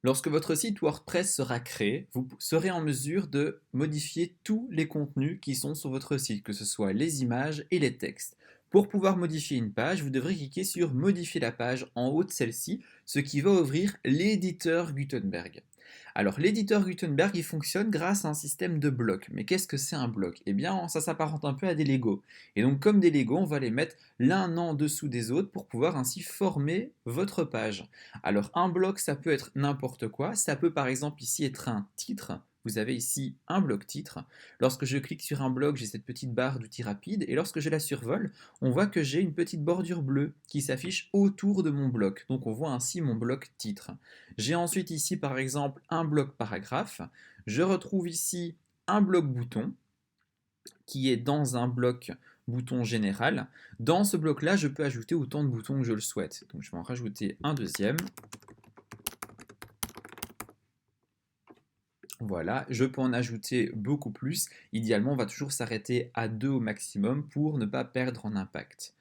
Lorsque votre site WordPress sera créé, vous serez en mesure de modifier tous les contenus qui sont sur votre site, que ce soit les images et les textes. Pour pouvoir modifier une page, vous devrez cliquer sur Modifier la page en haut de celle-ci, ce qui va ouvrir l'éditeur Gutenberg. Alors l'éditeur Gutenberg, il fonctionne grâce à un système de blocs. Mais qu'est-ce que c'est un bloc? Eh bien, ça s'apparente un peu à des Legos. Et donc comme des Legos, on va les mettre l'un en dessous des autres pour pouvoir ainsi former votre page. Alors un bloc, ça peut être n'importe quoi. Ça peut par exemple ici être un titre. Vous avez ici un bloc titre. Lorsque je clique sur un bloc, j'ai cette petite barre d'outils rapide. Et lorsque je la survole, on voit que j'ai une petite bordure bleue qui s'affiche autour de mon bloc. Donc on voit ainsi mon bloc titre. J'ai ensuite ici par exemple un bloc paragraphe. Je retrouve ici un bloc bouton qui est dans un bloc bouton général. Dans ce bloc-là, je peux ajouter autant de boutons que je le souhaite. Donc je vais en rajouter un deuxième. Voilà, je peux en ajouter beaucoup plus. Idéalement, on va toujours s'arrêter à 2 au maximum pour ne pas perdre en impact.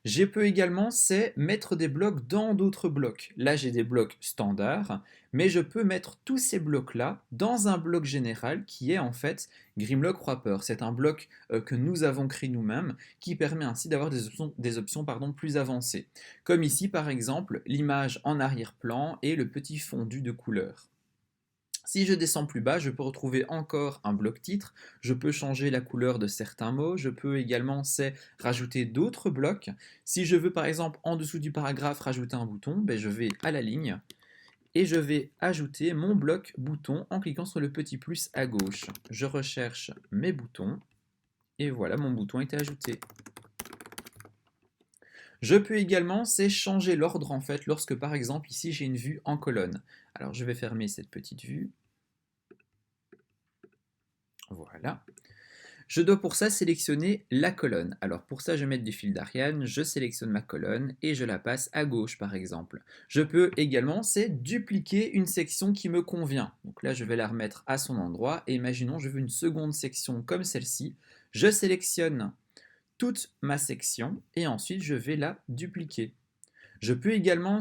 Je peux également, c'est mettre des blocs dans d'autres blocs. Là, j'ai des blocs standards, mais je peux mettre tous ces blocs-là dans un bloc général qui est en fait Grimlock Wrapper. C'est un bloc que nous avons créé nous-mêmes qui permet ainsi d'avoir des options plus avancées. Comme ici, par exemple, l'image en arrière-plan et le petit fondu de couleur. Si je descends plus bas, je peux retrouver encore un bloc titre, je peux changer la couleur de certains mots, je peux également rajouter d'autres blocs. Si je veux par exemple en dessous du paragraphe rajouter un bouton, je vais à la ligne et je vais ajouter mon bloc bouton en cliquant sur le petit plus à gauche. Je recherche mes boutons et voilà, mon bouton a été ajouté. Je peux également changer l'ordre en fait lorsque par exemple ici j'ai une vue en colonne. Alors je vais fermer cette petite vue. Voilà. Je dois pour ça sélectionner la colonne. Alors pour ça, je vais mettre du fil d'Ariane, je sélectionne ma colonne et je la passe à gauche par exemple. Je peux également dupliquer une section qui me convient. Donc là, je vais la remettre à son endroit et imaginons je veux une seconde section comme celle-ci. Je sélectionne toute ma section et ensuite je vais la dupliquer. Je peux également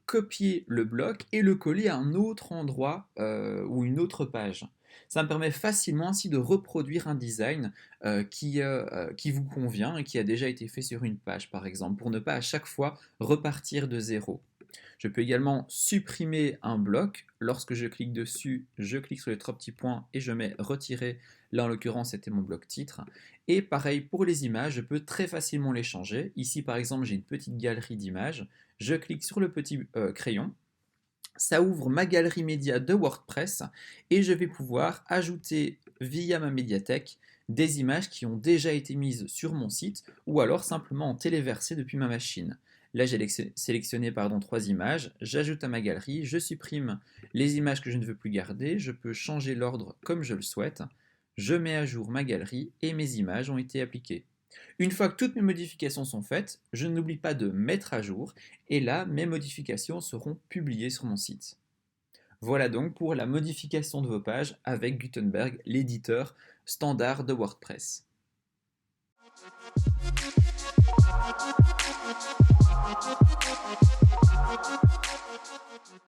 copier le bloc et le coller à un autre endroit ou une autre page. Ça me permet facilement ainsi de reproduire un design qui vous convient et qui a déjà été fait sur une page par exemple, pour ne pas à chaque fois repartir de zéro. Je peux également supprimer un bloc. Lorsque je clique dessus, je clique sur les trois petits points et je mets retirer. Là en l'occurrence c'était mon bloc titre. Et pareil pour les images, je peux très facilement les changer. Ici par exemple j'ai une petite galerie d'images. Je clique sur le petit crayon. Ça ouvre ma galerie média de WordPress et je vais pouvoir ajouter via ma médiathèque des images qui ont déjà été mises sur mon site ou alors simplement en téléversé depuis ma machine. Là, j'ai sélectionné 3 images, j'ajoute à ma galerie, je supprime les images que je ne veux plus garder, je peux changer l'ordre comme je le souhaite, je mets à jour ma galerie et mes images ont été appliquées. Une fois que toutes mes modifications sont faites, je n'oublie pas de mettre à jour et là, mes modifications seront publiées sur mon site. Voilà donc pour la modification de vos pages avec Gutenberg, l'éditeur standard de WordPress.